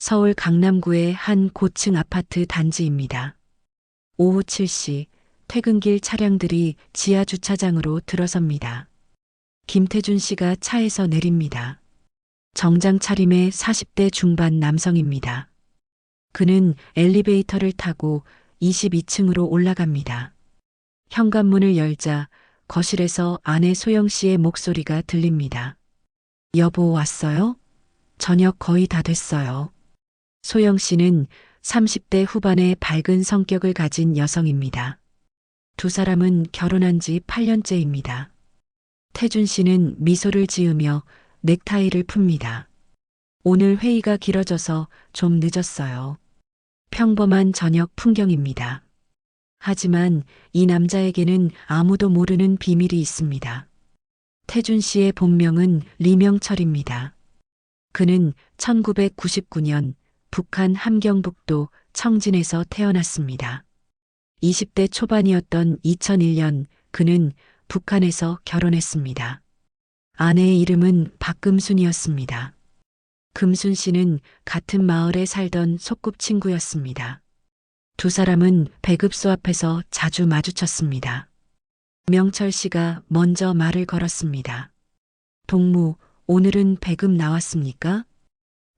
서울 강남구의 한 고층 아파트 단지입니다. 오후 7시 퇴근길 차량들이 지하 주차장으로 들어섭니다. 김태준 씨가 차에서 내립니다. 정장 차림의 40대 중반 남성입니다. 그는 엘리베이터를 타고 22층으로 올라갑니다. 현관문을 열자 거실에서 아내 소영 씨의 목소리가 들립니다. 여보 왔어요? 저녁 거의 다 됐어요. 소영 씨는 30대 후반의 밝은 성격을 가진 여성입니다. 두 사람은 결혼한 지 8년째입니다. 태준 씨는 미소를 지으며 넥타이를 풉니다. 오늘 회의가 길어져서 좀 늦었어요. 평범한 저녁 풍경입니다. 하지만 이 남자에게는 아무도 모르는 비밀이 있습니다. 태준 씨의 본명은 리명철입니다. 그는 1999년 북한 함경북도 청진에서 태어났습니다. 20대 초반이었던 2001년 그는 북한에서 결혼했습니다. 아내의 이름은 박금순이었습니다. 금순 씨는 같은 마을에 살던 소꿉친구였습니다. 두 사람은 배급소 앞에서 자주 마주쳤습니다. 명철 씨가 먼저 말을 걸었습니다. 동무, 오늘은 배급 나왔습니까?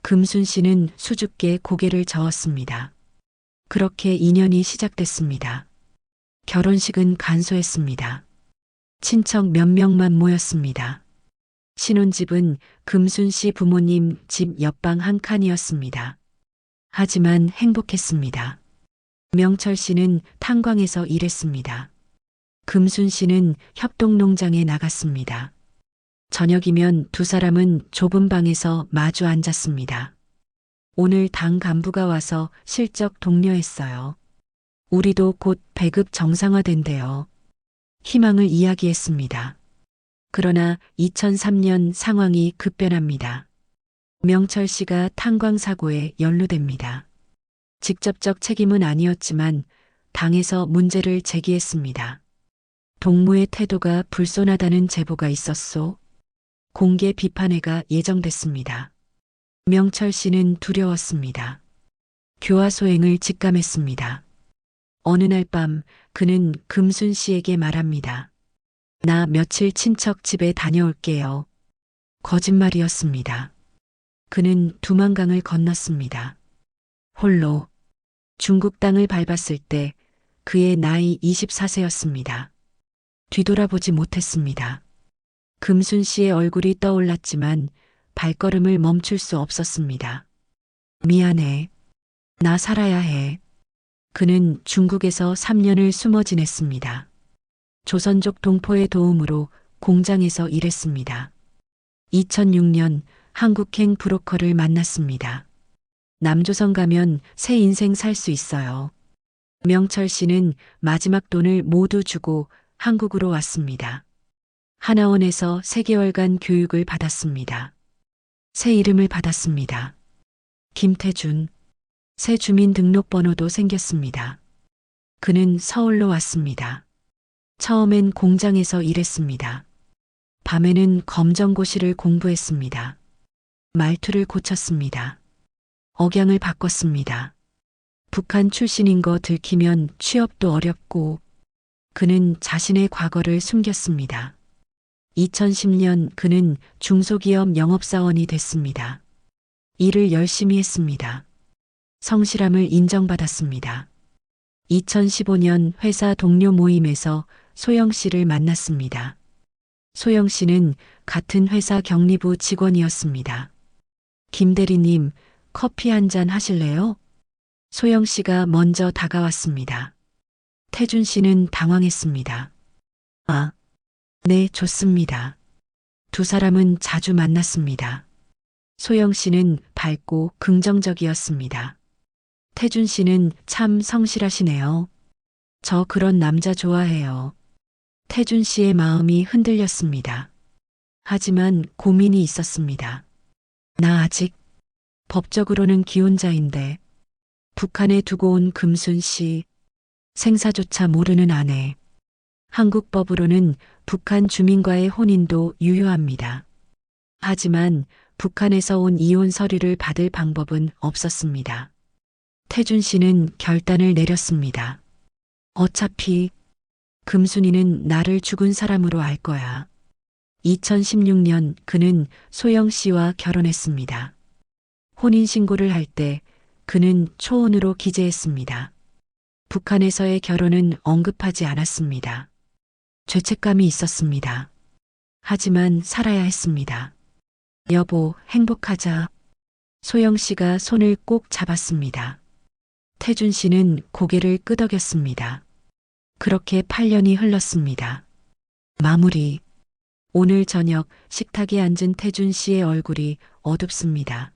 금순 씨는 수줍게 고개를 저었습니다. 그렇게 인연이 시작됐습니다. 결혼식은 간소했습니다. 친척 몇 명만 모였습니다. 신혼집은 금순 씨 부모님 집 옆방 한 칸이었습니다. 하지만 행복했습니다. 명철 씨는 탄광에서 일했습니다. 금순 씨는 협동농장에 나갔습니다. 저녁이면 두 사람은 좁은 방에서 마주 앉았습니다. 오늘 당 간부가 와서 실적 독려했어요. 우리도 곧 배급 정상화된대요. 희망을 이야기했습니다. 그러나 2003년 상황이 급변합니다. 명철 씨가 탄광 사고에 연루됩니다. 직접적 책임은 아니었지만 당에서 문제를 제기했습니다. 동무의 태도가 불손하다는 제보가 있었소. 공개 비판회가 예정됐습니다. 명철 씨는 두려웠습니다. 교화 소행을 직감했습니다. 어느 날 밤 그는 금순 씨에게 말합니다. 나 며칠 친척 집에 다녀올게요. 거짓말이었습니다. 그는 두만강을 건넜습니다. 홀로 중국 땅을 밟았을 때 그의 나이 24세였습니다. 뒤돌아보지 못했습니다. 금순 씨의 얼굴이 떠올랐지만 발걸음을 멈출 수 없었습니다. 미안해. 나 살아야 해. 그는 중국에서 3년을 숨어 지냈습니다. 조선족 동포의 도움으로 공장에서 일했습니다. 2006년 한국행 브로커를 만났습니다. 남조선 가면 새 인생 살 수 있어요. 명철 씨는 마지막 돈을 모두 주고 한국으로 왔습니다. 하나원에서 3개월간 교육을 받았습니다. 새 이름을 받았습니다. 김태준. 새 주민등록번호도 생겼습니다. 그는 서울로 왔습니다. 처음엔 공장에서 일했습니다. 밤에는 검정고시를 공부했습니다. 말투를 고쳤습니다. 억양을 바꿨습니다. 북한 출신인 거 들키면 취업도 어렵고 그는 자신의 과거를 숨겼습니다. 2010년 그는 중소기업 영업사원이 됐습니다. 일을 열심히 했습니다. 성실함을 인정받았습니다. 2015년 회사 동료 모임에서 소영 씨를 만났습니다. 소영 씨는 같은 회사 격리부 직원이었습니다. 김 대리님, 커피 한 잔 하실래요? 소영 씨가 먼저 다가왔습니다. 태준 씨는 당황했습니다. 아, 네, 좋습니다. 두 사람은 자주 만났습니다. 소영 씨는 밝고 긍정적이었습니다. 태준 씨는 참 성실하시네요. 저 그런 남자 좋아해요. 태준 씨의 마음이 흔들렸습니다. 하지만 고민이 있었습니다. 나 아직 법적으로는 기혼자인데 북한에 두고 온 금순 씨, 생사조차 모르는 아내. 한국 법으로는 북한 주민과의 혼인도 유효합니다. 하지만 북한에서 온 이혼 서류를 받을 방법은 없었습니다. 태준 씨는 결단을 내렸습니다. 어차피 금순이는 나를 죽은 사람으로 알 거야. 2016년 그는 소영 씨와 결혼했습니다. 혼인신고를 할 때 그는 초혼으로 기재했습니다. 북한에서의 결혼은 언급하지 않았습니다. 죄책감이 있었습니다. 하지만 살아야 했습니다. 여보, 행복하자. 소영 씨가 손을 꼭 잡았습니다. 태준 씨는 고개를 끄덕였습니다. 그렇게 8년이 흘렀습니다. 마무리. 오늘 저녁 식탁에 앉은 태준 씨의 얼굴이 어둡습니다.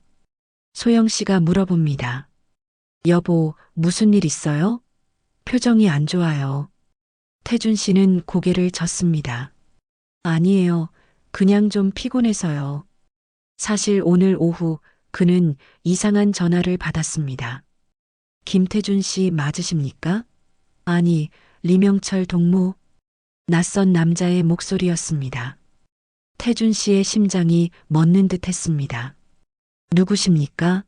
소영 씨가 물어봅니다. 여보, 무슨 일 있어요? 표정이 안 좋아요. 태준 씨는 고개를 젓습니다. 아니에요. 그냥 좀 피곤해서요. 사실 오늘 오후 그는 이상한 전화를 받았습니다. 김태준 씨 맞으십니까? 아니, 리명철 동무. 낯선 남자의 목소리였습니다. 태준 씨의 심장이 멎는 듯 했습니다. 누구십니까?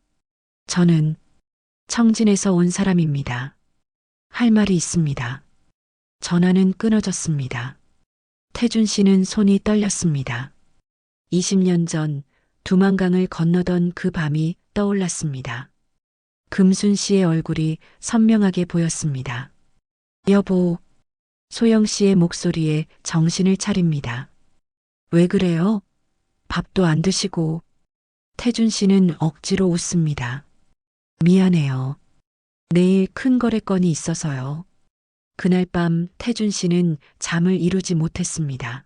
저는 청진에서 온 사람입니다. 할 말이 있습니다. 전화는 끊어졌습니다. 태준 씨는 손이 떨렸습니다. 20년 전 두만강을 건너던 그 밤이 떠올랐습니다. 금순 씨의 얼굴이 선명하게 보였습니다. 여보, 소영 씨의 목소리에 정신을 차립니다. 왜 그래요? 밥도 안 드시고. 태준 씨는 억지로 웃습니다. 미안해요. 내일 큰 거래건이 있어서요. 그날 밤 태준 씨는 잠을 이루지 못했습니다.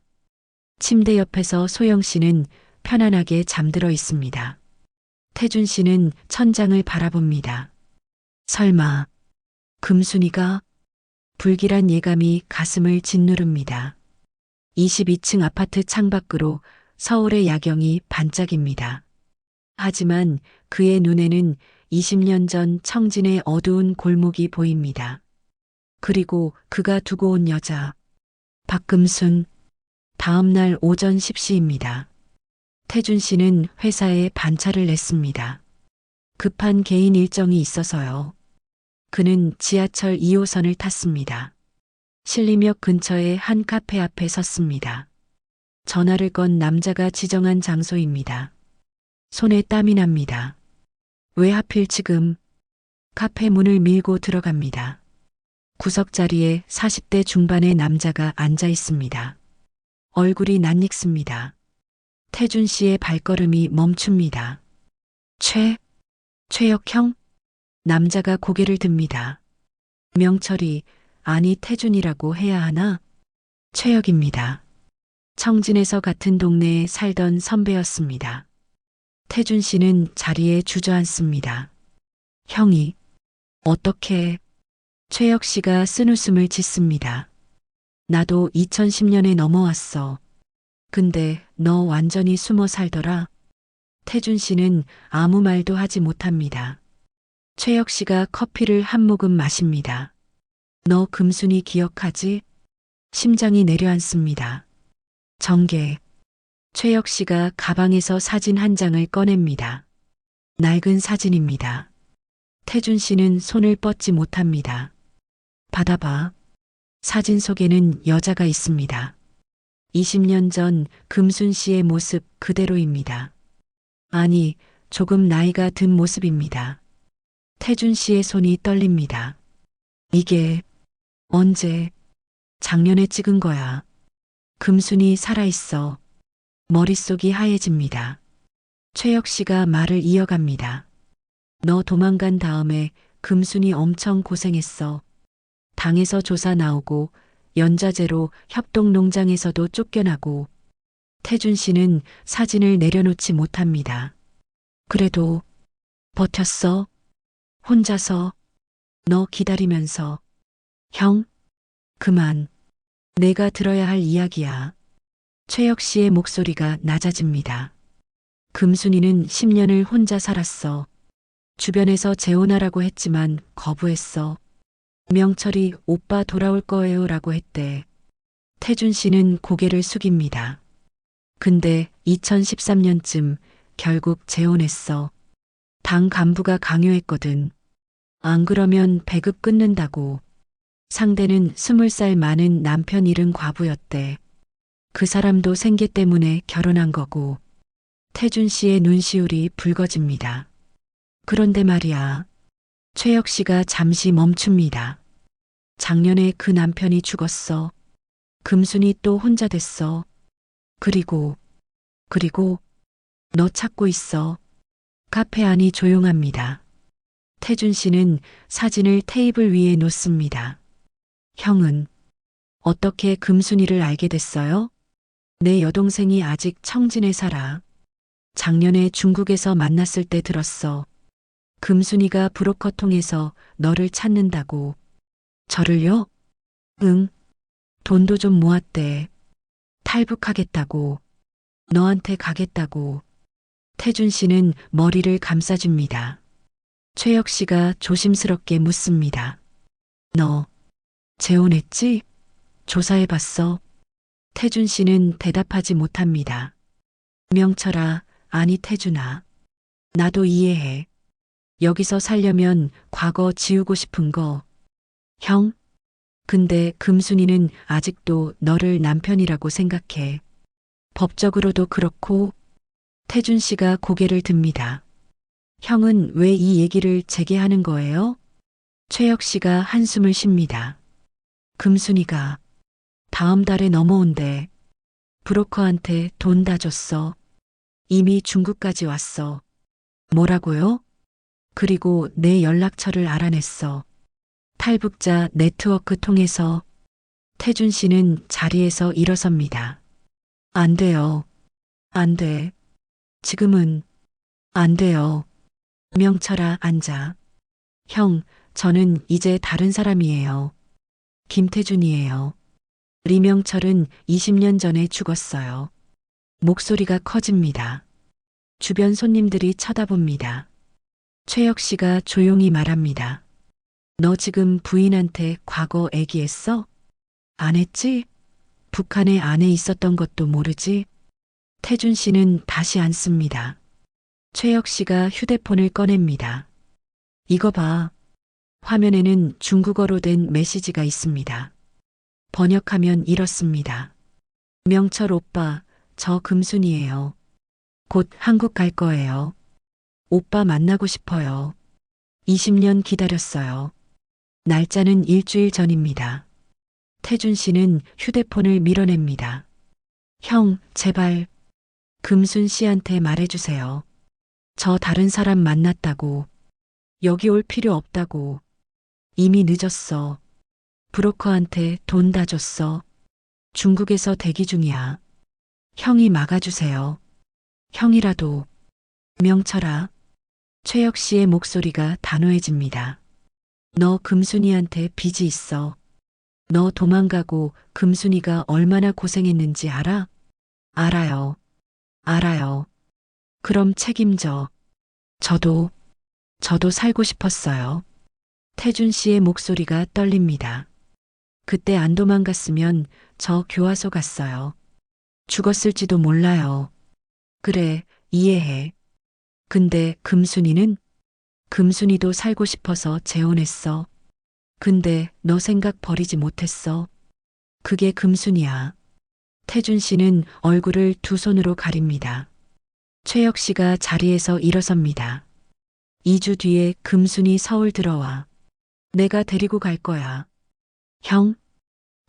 침대 옆에서 소영 씨는 편안하게 잠들어 있습니다. 태준 씨는 천장을 바라봅니다. 설마 금순이가? 불길한 예감이 가슴을 짓누릅니다. 22층 아파트 창밖으로 서울의 야경이 반짝입니다. 하지만 그의 눈에는 20년 전 청진의 어두운 골목이 보입니다. 그리고 그가 두고 온 여자, 박금순. 다음 날 오전 10시입니다. 태준 씨는 회사에 반차를 냈습니다. 급한 개인 일정이 있어서요. 그는 지하철 2호선을 탔습니다. 신림역 근처의 한 카페 앞에 섰습니다. 전화를 건 남자가 지정한 장소입니다. 손에 땀이 납니다. 왜 하필 지금? 카페 문을 밀고 들어갑니다. 구석자리에 40대 중반의 남자가 앉아 있습니다. 얼굴이 낯익습니다. 태준 씨의 발걸음이 멈춥니다. 최혁형? 남자가 고개를 듭니다. 명철이, 아니 태준이라고 해야 하나? 최혁입니다. 청진에서 같은 동네에 살던 선배였습니다. 태준 씨는 자리에 주저앉습니다. 형이, 어떻게? 최혁 씨가 쓴웃음을 짓습니다. 나도 2010년에 넘어왔어. 근데 너 완전히 숨어 살더라. 태준 씨는 아무 말도 하지 못합니다. 최혁 씨가 커피를 한 모금 마십니다. 너 금순이 기억하지? 심장이 내려앉습니다. 정계. 최혁 씨가 가방에서 사진 한 장을 꺼냅니다. 낡은 사진입니다. 태준 씨는 손을 뻗지 못합니다. 받아봐. 사진 속에는 여자가 있습니다. 20년 전 금순 씨의 모습 그대로입니다. 아니, 조금 나이가 든 모습입니다. 태준 씨의 손이 떨립니다. 이게 언제? 작년에 찍은 거야. 금순이 살아있어. 머릿속이 하얘집니다. 최혁 씨가 말을 이어갑니다. 너 도망간 다음에 금순이 엄청 고생했어. 당에서 조사 나오고 연좌제로 협동농장에서도 쫓겨나고. 태준 씨는 사진을 내려놓지 못합니다. 그래도 버텼어. 혼자서. 너 기다리면서. 형, 그만. 내가 들어야 할 이야기야. 최혁 씨의 목소리가 낮아집니다. 금순이는 10년을 혼자 살았어. 주변에서 재혼하라고 했지만 거부했어. 명철이 오빠 돌아올 거예요 라고 했대. 태준 씨는 고개를 숙입니다. 근데 2013년쯤 결국 재혼했어. 당 간부가 강요했거든. 안 그러면 배급 끊는다고. 상대는 20살 많은 남편 잃은 과부였대. 그 사람도 생계 때문에 결혼한 거고. 태준 씨의 눈시울이 붉어집니다. 그런데 말이야. 최혁 씨가 잠시 멈춥니다. 작년에 그 남편이 죽었어. 금순이 또 혼자 됐어. 그리고 너 찾고 있어. 카페 안이 조용합니다. 태준 씨는 사진을 테이블 위에 놓습니다. 형은 어떻게 금순이를 알게 됐어요? 내 여동생이 아직 청진에 살아. 작년에 중국에서 만났을 때 들었어. 금순이가 브로커 통해서 너를 찾는다고. 저를요? 응. 돈도 좀 모았대. 탈북하겠다고. 너한테 가겠다고. 태준 씨는 머리를 감싸줍니다. 최혁 씨가 조심스럽게 묻습니다. 너 재혼했지? 조사해봤어? 태준 씨는 대답하지 못합니다. 명철아, 아니 태준아. 나도 이해해. 여기서 살려면 과거 지우고 싶은 거. 형? 근데 금순이는 아직도 너를 남편이라고 생각해. 법적으로도 그렇고. 태준 씨가 고개를 듭니다. 형은 왜 이 얘기를 제게 하는 거예요? 최혁 씨가 한숨을 쉽니다. 금순이가 다음 달에 넘어온대. 브로커한테 돈 다 줬어. 이미 중국까지 왔어. 뭐라고요? 그리고 내 연락처를 알아냈어. 탈북자 네트워크 통해서. 태준 씨는 자리에서 일어섭니다. 안 돼요. 안 돼. 지금은 안 돼요. 명철아, 앉아. 형, 저는 이제 다른 사람이에요. 김태준이에요. 리명철은 20년 전에 죽었어요. 목소리가 커집니다. 주변 손님들이 쳐다봅니다. 최혁 씨가 조용히 말합니다. 너 지금 부인한테 과거 얘기했어? 안 했지? 북한에 안에 있었던 것도 모르지? 태준 씨는 다시 앉습니다. 최혁 씨가 휴대폰을 꺼냅니다. 이거 봐. 화면에는 중국어로 된 메시지가 있습니다. 번역하면 이렇습니다. 명철 오빠, 저 금순이에요. 곧 한국 갈 거예요. 오빠 만나고 싶어요. 20년 기다렸어요. 날짜는 일주일 전입니다. 태준 씨는 휴대폰을 밀어냅니다. 형, 제발 금순 씨한테 말해주세요. 저 다른 사람 만났다고. 여기 올 필요 없다고. 이미 늦었어. 브로커한테 돈 다 줬어. 중국에서 대기 중이야. 형이 막아주세요. 형이라도. 명철아. 최혁 씨의 목소리가 단호해집니다. 너 금순이한테 빚이 있어. 너 도망가고 금순이가 얼마나 고생했는지 알아? 알아요. 알아요. 그럼 책임져. 저도 살고 싶었어요. 태준 씨의 목소리가 떨립니다. 그때 안 도망갔으면 저 교화소 갔어요. 죽었을지도 몰라요. 그래, 이해해. 근데 금순이는? 금순이도 살고 싶어서 재혼했어. 근데 너 생각 버리지 못했어. 그게 금순이야. 태준 씨는 얼굴을 두 손으로 가립니다. 최혁 씨가 자리에서 일어섭니다. 2주 뒤에 금순이 서울 들어와. 내가 데리고 갈 거야. 형,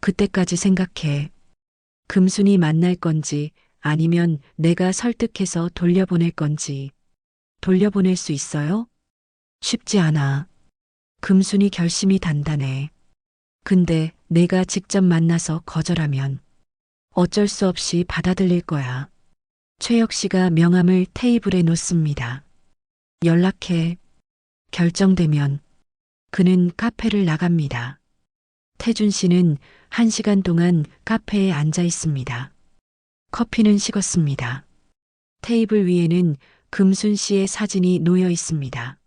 그때까지 생각해. 금순이 만날 건지 아니면 내가 설득해서 돌려보낼 건지. 돌려보낼 수 있어요? 쉽지 않아. 금순이 결심이 단단해. 근데 내가 직접 만나서 거절하면 어쩔 수 없이 받아들일 거야. 최혁 씨가 명함을 테이블에 놓습니다. 연락해. 결정되면. 그는 카페를 나갑니다. 태준 씨는 1시간 동안 카페에 앉아 있습니다. 커피는 식었습니다. 테이블 위에는 금순 씨의 사진이 놓여 있습니다.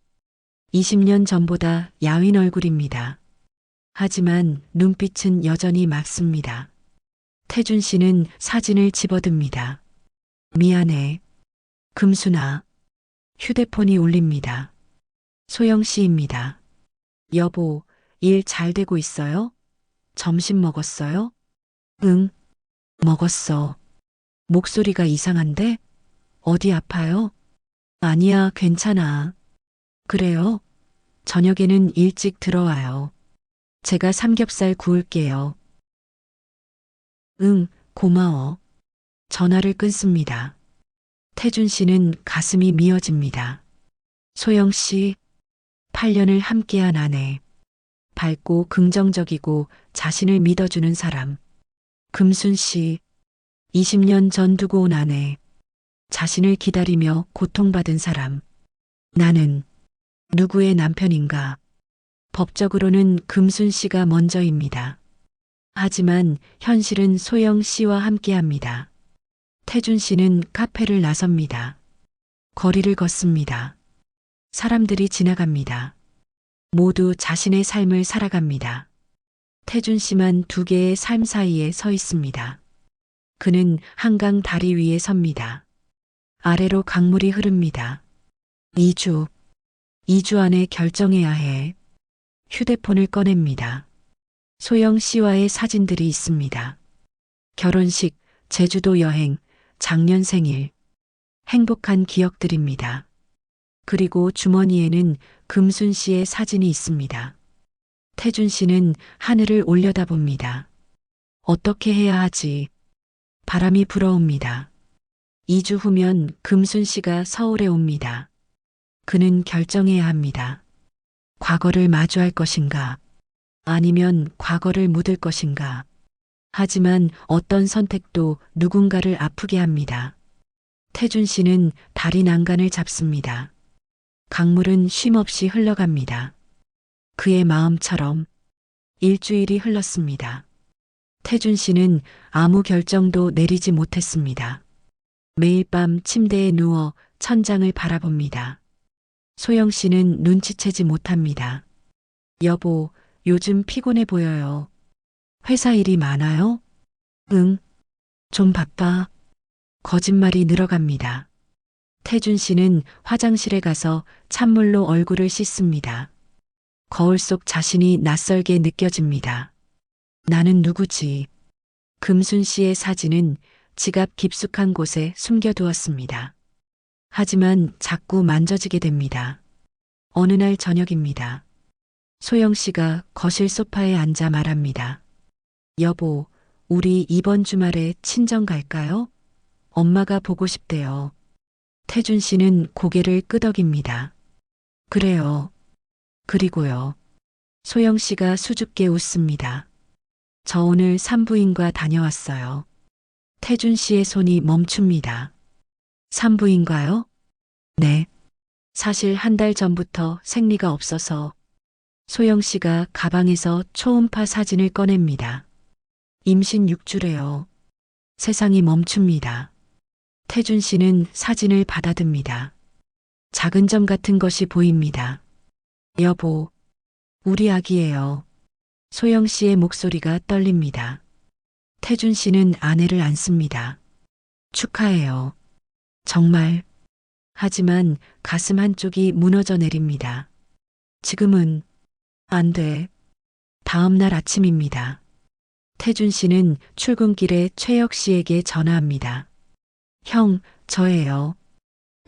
20년 전보다 야윈 얼굴입니다. 하지만 눈빛은 여전히 맑습니다. 태준 씨는 사진을 집어듭니다. 미안해. 금순아. 휴대폰이 울립니다. 소영 씨입니다. 여보, 일 잘 되고 있어요? 점심 먹었어요? 응, 먹었어. 목소리가 이상한데? 어디 아파요? 아니야, 괜찮아. 그래요? 저녁에는 일찍 들어와요. 제가 삼겹살 구울게요. 응, 고마워. 전화를 끊습니다. 태준 씨는 가슴이 미어집니다. 소영 씨, 8년을 함께한 아내. 밝고 긍정적이고 자신을 믿어주는 사람. 금순 씨, 20년 전 두고 온 아내. 자신을 기다리며 고통받은 사람. 나는 누구의 남편인가? 법적으로는 금순 씨가 먼저입니다. 하지만 현실은 소영 씨와 함께 합니다. 태준 씨는 카페를 나섭니다. 거리를 걷습니다. 사람들이 지나갑니다. 모두 자신의 삶을 살아갑니다. 태준 씨만 두 개의 삶 사이에 서 있습니다. 그는 한강 다리 위에 섭니다. 아래로 강물이 흐릅니다. 2주. 2주 안에 결정해야 해. 휴대폰을 꺼냅니다. 소영 씨와의 사진들이 있습니다. 결혼식, 제주도 여행, 작년 생일. 행복한 기억들입니다. 그리고 주머니에는 금순 씨의 사진이 있습니다. 태준 씨는 하늘을 올려다봅니다. 어떻게 해야 하지? 바람이 불어옵니다. 2주 후면 금순 씨가 서울에 옵니다. 그는 결정해야 합니다. 과거를 마주할 것인가? 아니면 과거를 묻을 것인가? 하지만 어떤 선택도 누군가를 아프게 합니다. 태준 씨는 다리 난간을 잡습니다. 강물은 쉼없이 흘러갑니다. 그의 마음처럼 일주일이 흘렀습니다. 태준 씨는 아무 결정도 내리지 못했습니다. 매일 밤 침대에 누워 천장을 바라봅니다. 소영 씨는 눈치채지 못합니다. 여보, 요즘 피곤해 보여요. 회사 일이 많아요? 응, 좀 바빠. 거짓말이 늘어갑니다. 태준 씨는 화장실에 가서 찬물로 얼굴을 씻습니다. 거울 속 자신이 낯설게 느껴집니다. 나는 누구지? 금순 씨의 사진은 지갑 깊숙한 곳에 숨겨두었습니다. 하지만 자꾸 만져지게 됩니다. 어느 날 저녁입니다. 소영 씨가 거실 소파에 앉아 말합니다. 여보, 우리 이번 주말에 친정 갈까요? 엄마가 보고 싶대요. 태준 씨는 고개를 끄덕입니다. 그래요. 그리고요. 소영 씨가 수줍게 웃습니다. 저 오늘 산부인과 다녀왔어요. 태준 씨의 손이 멈춥니다. 산부인가요? 네. 사실 한 달 전부터 생리가 없어서 소영 씨가 가방에서 초음파 사진을 꺼냅니다. 임신 6주래요. 세상이 멈춥니다. 태준 씨는 사진을 받아듭니다. 작은 점 같은 것이 보입니다. 여보, 우리 아기예요. 소영 씨의 목소리가 떨립니다. 태준 씨는 아내를 안습니다. 축하해요. 정말. 하지만 가슴 한쪽이 무너져 내립니다. 지금은 안 돼. 다음 날 아침입니다. 태준 씨는 출근길에 최혁 씨에게 전화합니다. 형, 저예요.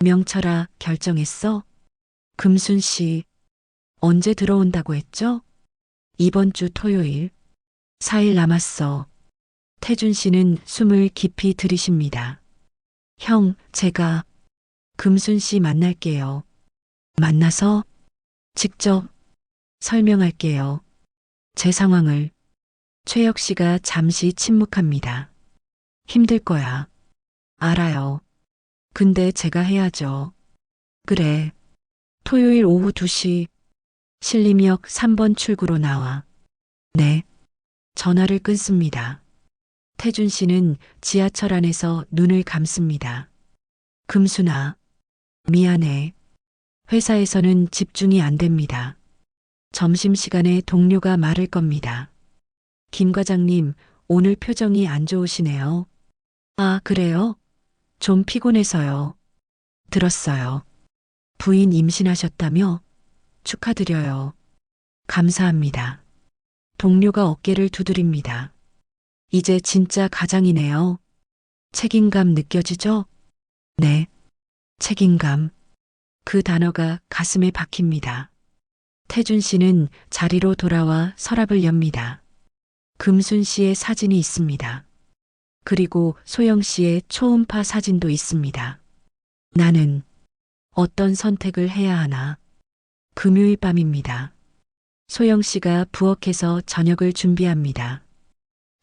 명철아, 결정했어? 금순 씨, 언제 들어온다고 했죠? 이번 주 토요일. 4일 남았어. 태준 씨는 숨을 깊이 들이쉽니다. 형, 제가 금순 씨 만날게요. 만나서 직접 설명할게요. 제 상황을. 최혁 씨가 잠시 침묵합니다. 힘들 거야. 알아요. 근데 제가 해야죠. 그래. 토요일 오후 2시 신림역 3번 출구로 나와. 네. 전화를 끊습니다. 태준 씨는 지하철 안에서 눈을 감습니다. 금순아, 미안해. 회사에서는 집중이 안 됩니다. 점심시간에 동료가 말을 겁니다. 김 과장님, 오늘 표정이 안 좋으시네요. 아, 그래요? 좀 피곤해서요. 들었어요. 부인 임신하셨다며? 축하드려요. 감사합니다. 동료가 어깨를 두드립니다. 이제 진짜 가장이네요. 책임감 느껴지죠? 네. 책임감. 그 단어가 가슴에 박힙니다. 태준 씨는 자리로 돌아와 서랍을 엽니다. 금순 씨의 사진이 있습니다. 그리고 소영 씨의 초음파 사진도 있습니다. 나는 어떤 선택을 해야 하나? 금요일 밤입니다. 소영 씨가 부엌에서 저녁을 준비합니다.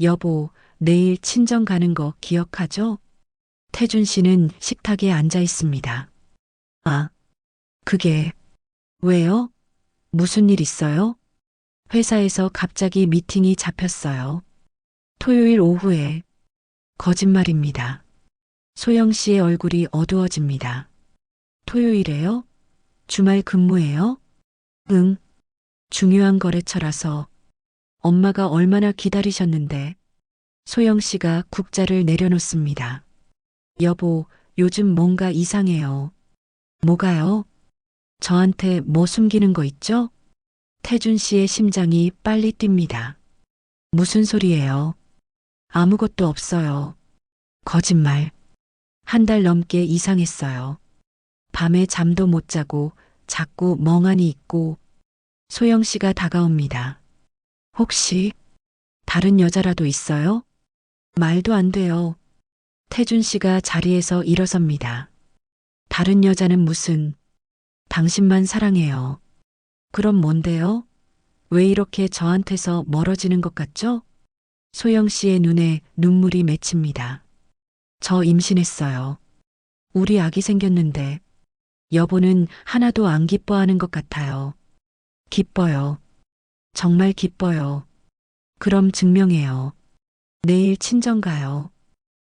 여보, 내일 친정 가는 거 기억하죠? 태준 씨는 식탁에 앉아 있습니다. 아, 그게 왜요? 무슨 일 있어요? 회사에서 갑자기 미팅이 잡혔어요. 토요일 오후에. 거짓말입니다. 소영 씨의 얼굴이 어두워집니다. 토요일에요? 주말 근무예요? 응. 중요한 거래처라서. 엄마가 얼마나 기다리셨는데. 소영 씨가 국자를 내려놓습니다. 여보, 요즘 뭔가 이상해요. 뭐가요? 저한테 뭐 숨기는 거 있죠? 태준 씨의 심장이 빨리 뜁니다. 무슨 소리예요? 아무것도 없어요. 거짓말. 한 달 넘게 이상했어요. 밤에 잠도 못 자고 자꾸 멍하니 있고. 소영 씨가 다가옵니다. 혹시 다른 여자라도 있어요? 말도 안 돼요. 태준 씨가 자리에서 일어섭니다. 다른 여자는 무슨, 당신만 사랑해요. 그럼 뭔데요? 왜 이렇게 저한테서 멀어지는 것 같죠? 소영 씨의 눈에 눈물이 맺힙니다. 저 임신했어요. 우리 아기 생겼는데 여보는 하나도 안 기뻐하는 것 같아요. 기뻐요. 정말 기뻐요. 그럼 증명해요. 내일 친정 가요.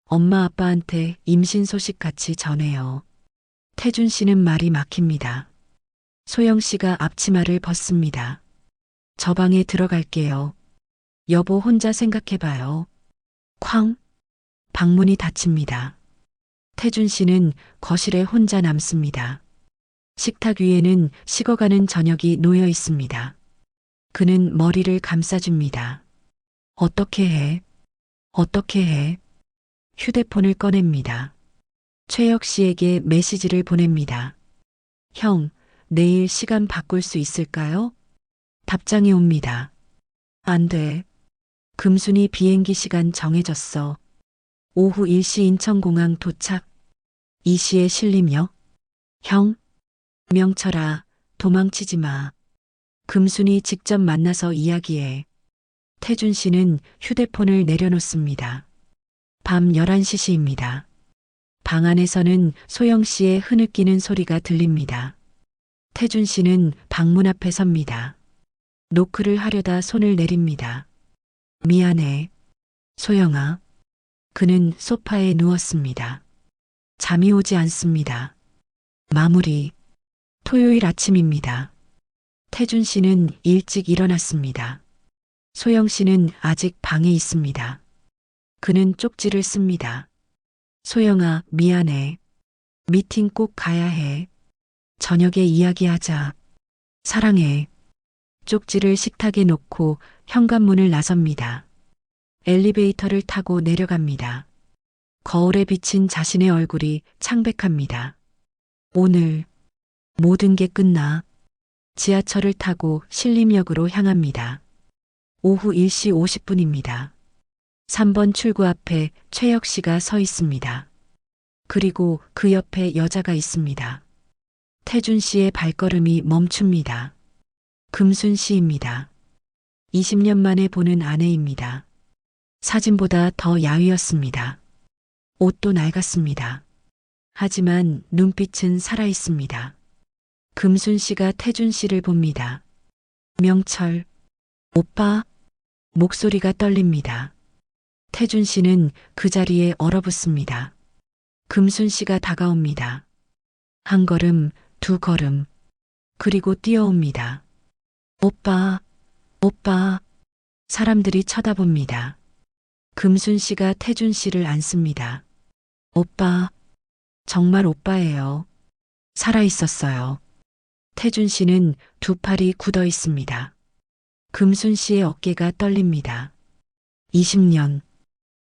엄마 아빠한테 임신 소식 같이 전해요. 태준 씨는 말이 막힙니다. 소영 씨가 앞치마를 벗습니다. 저 방에 들어갈게요. 여보 혼자 생각해봐요. 쾅! 방문이 닫힙니다. 태준 씨는 거실에 혼자 남습니다. 식탁 위에는 식어가는 저녁이 놓여 있습니다. 그는 머리를 감싸줍니다. 어떻게 해? 어떻게 해? 휴대폰을 꺼냅니다. 최혁 씨에게 메시지를 보냅니다. 형, 내일 시간 바꿀 수 있을까요? 답장이 옵니다. 안 돼. 금순이 비행기 시간 정해졌어. 오후 1시 인천공항 도착. 2시에 신림역. 형, 명철아, 도망치지 마. 금순이 직접 만나서 이야기해. 태준 씨는 휴대폰을 내려놓습니다. 밤 11시입니다. 방 안에서는 소영 씨의 흐느끼는 소리가 들립니다. 태준 씨는 방문 앞에 섭니다. 노크를 하려다 손을 내립니다. 미안해. 소영아. 그는 소파에 누웠습니다. 잠이 오지 않습니다. 마무리. 토요일 아침입니다. 태준 씨는 일찍 일어났습니다. 소영 씨는 아직 방에 있습니다. 그는 쪽지를 씁니다. 소영아, 미안해. 미팅 꼭 가야 해. 저녁에 이야기하자. 사랑해. 쪽지를 식탁에 놓고 현관문을 나섭니다. 엘리베이터를 타고 내려갑니다. 거울에 비친 자신의 얼굴이 창백합니다. 오늘 모든 게 끝나. 지하철을 타고 신림역으로 향합니다. 오후 1시 50분입니다. 3번 출구 앞에 최혁 씨가 서 있습니다. 그리고 그 옆에 여자가 있습니다. 태준 씨의 발걸음이 멈춥니다. 금순 씨입니다. 20년 만에 보는 아내입니다. 사진보다 더 야위었습니다. 옷도 낡았습니다. 하지만 눈빛은 살아있습니다. 금순 씨가 태준 씨를 봅니다. 명철, 오빠, 목소리가 떨립니다. 태준 씨는 그 자리에 얼어붙습니다. 금순 씨가 다가옵니다. 한 걸음, 두 걸음, 그리고 뛰어옵니다. 오빠, 오빠. 사람들이 쳐다봅니다. 금순 씨가 태준 씨를 안습니다. 오빠, 정말 오빠예요. 살아 있었어요. 태준 씨는 두 팔이 굳어 있습니다. 금순 씨의 어깨가 떨립니다. 20년,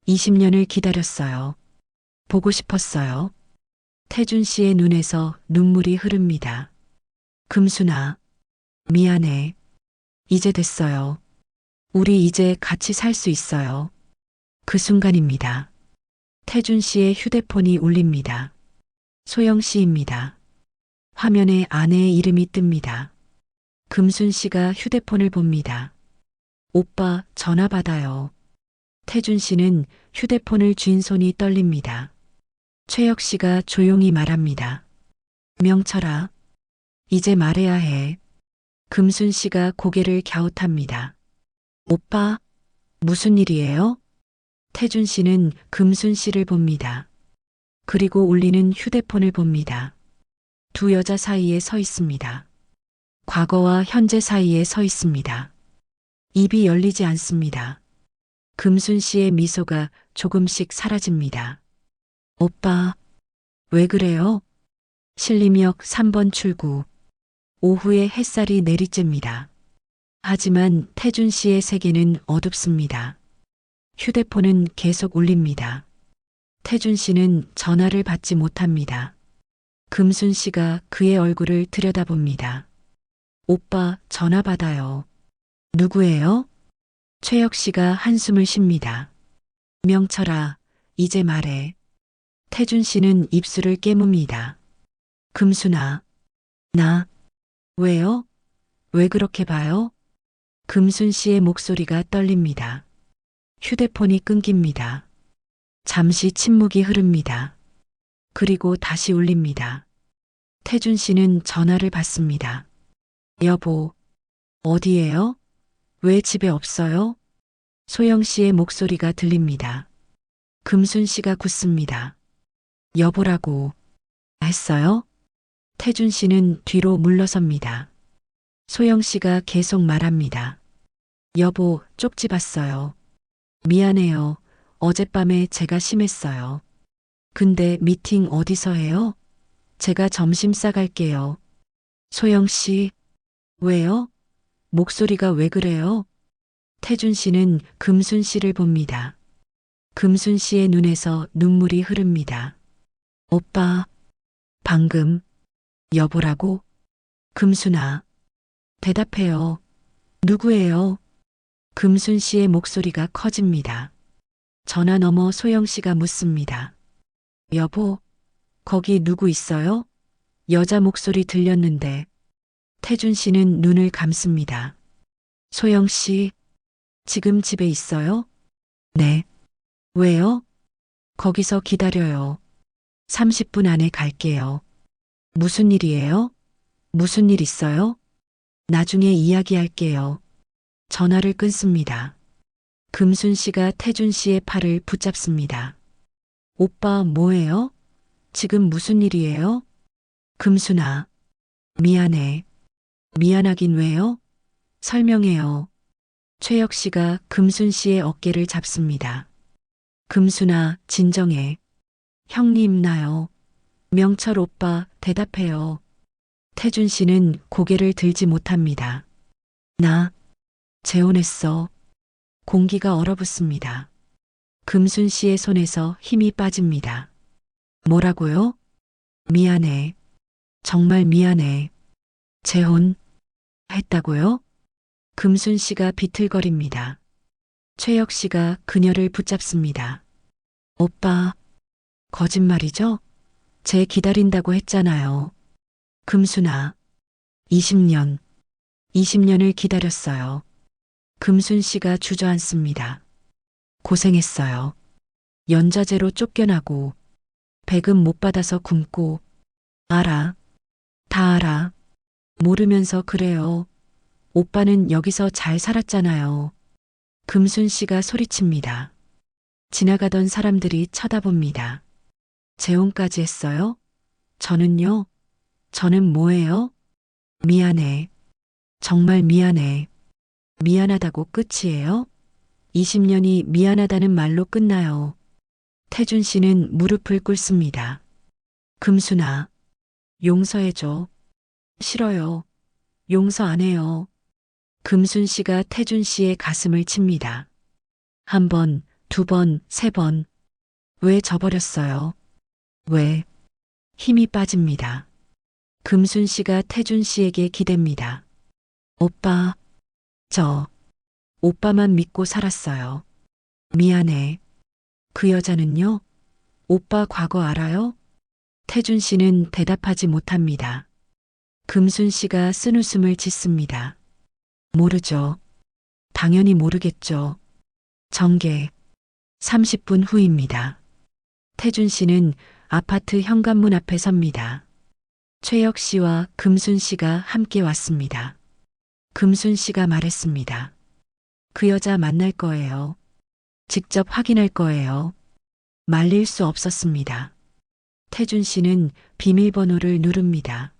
20년을 기다렸어요. 보고 싶었어요. 태준 씨의 눈에서 눈물이 흐릅니다. 금순아, 미안해. 이제 됐어요. 우리 이제 같이 살 수 있어요. 그 순간입니다. 태준 씨의 휴대폰이 울립니다. 소영 씨입니다. 화면에 아내의 이름이 뜹니다. 금순 씨가 휴대폰을 봅니다. 오빠, 전화 받아요. 태준 씨는 휴대폰을 쥔 손이 떨립니다. 최혁 씨가 조용히 말합니다. 명철아, 이제 말해야 해. 금순 씨가 고개를 갸웃합니다. 오빠, 무슨 일이에요? 태준 씨는 금순 씨를 봅니다. 그리고 울리는 휴대폰을 봅니다. 두 여자 사이에 서 있습니다. 과거와 현재 사이에 서 있습니다. 입이 열리지 않습니다. 금순 씨의 미소가 조금씩 사라집니다. 오빠, 왜 그래요? 신림역 3번 출구. 오후에 햇살이 내리쬐입니다. 하지만 태준 씨의 세계는 어둡습니다. 휴대폰은 계속 울립니다. 태준 씨는 전화를 받지 못합니다. 금순 씨가 그의 얼굴을 들여다봅니다. 오빠, 전화 받아요. 누구예요? 최혁 씨가 한숨을 쉽니다. 명철아, 이제 말해. 태준 씨는 입술을 깨뭅니다. 금순아, 나, 왜요? 왜 그렇게 봐요? 금순 씨의 목소리가 떨립니다. 휴대폰이 끊깁니다. 잠시 침묵이 흐릅니다. 그리고 다시 울립니다. 태준 씨는 전화를 받습니다. 여보, 어디에요? 왜 집에 없어요? 소영 씨의 목소리가 들립니다. 금순 씨가 굳습니다. 여보라고 했어요? 태준 씨는 뒤로 물러섭니다. 소영 씨가 계속 말합니다. 여보, 쪽지 봤어요. 미안해요. 어젯밤에 제가 심했어요. 근데 미팅 어디서 해요? 제가 점심 싸갈게요. 소영 씨, 왜요? 목소리가 왜 그래요? 태준 씨는 금순 씨를 봅니다. 금순 씨의 눈에서 눈물이 흐릅니다. 오빠, 방금, 여보라고? 금순아, 대답해요. 누구예요? 금순 씨의 목소리가 커집니다. 전화 너머 소영 씨가 묻습니다. 여보, 거기 누구 있어요? 여자 목소리 들렸는데 태준 씨는 눈을 감습니다. 소영 씨, 지금 집에 있어요? 네. 왜요? 거기서 기다려요. 30분 안에 갈게요. 무슨 일이에요? 무슨 일 있어요? 나중에 이야기할게요. 전화를 끊습니다. 금순 씨가 태준 씨의 팔을 붙잡습니다. 오빠 뭐해요? 지금 무슨 일이에요? 금순아, 미안해. 미안하긴 왜요? 설명해요. 최혁 씨가 금순 씨의 어깨를 잡습니다. 금순아, 진정해. 형님 나요. 명철 오빠, 대답해요. 태준 씨는 고개를 들지 못합니다. 나, 재혼했어. 공기가 얼어붙습니다. 금순 씨의 손에서 힘이 빠집니다. 뭐라고요? 미안해. 정말 미안해. 재혼, 했다고요? 금순 씨가 비틀거립니다. 최혁 씨가 그녀를 붙잡습니다. 오빠, 거짓말이죠? 제 기다린다고 했잖아요. 금순아, 20년, 20년을 기다렸어요. 금순 씨가 주저앉습니다. 고생했어요. 연좌제로 쫓겨나고, 배급 못 받아서 굶고, 알아. 다 알아. 모르면서 그래요. 오빠는 여기서 잘 살았잖아요. 금순 씨가 소리칩니다. 지나가던 사람들이 쳐다봅니다. 재혼까지 했어요? 저는요? 저는 뭐예요? 미안해. 정말 미안해. 미안하다고 끝이에요? 20년이 미안하다는 말로 끝나요. 태준 씨는 무릎을 꿇습니다. 금순아, 용서해줘. 싫어요. 용서 안 해요. 금순 씨가 태준 씨의 가슴을 칩니다. 한 번, 두 번, 세 번. 왜 져버렸어요? 왜? 힘이 빠집니다. 금순 씨가 태준 씨에게 기댑니다. 오빠, 저, 오빠만 믿고 살았어요. 미안해. 그 여자는요? 오빠 과거 알아요? 태준 씨는 대답하지 못합니다. 금순 씨가 쓴웃음을 짓습니다. 모르죠. 당연히 모르겠죠. 정계. 30분 후입니다. 태준 씨는 아파트 현관문 앞에 섭니다. 최혁 씨와 금순 씨가 함께 왔습니다. 금순 씨가 말했습니다. 그 여자 만날 거예요. 직접 확인할 거예요. 말릴 수 없었습니다. 태준 씨는 비밀번호를 누릅니다.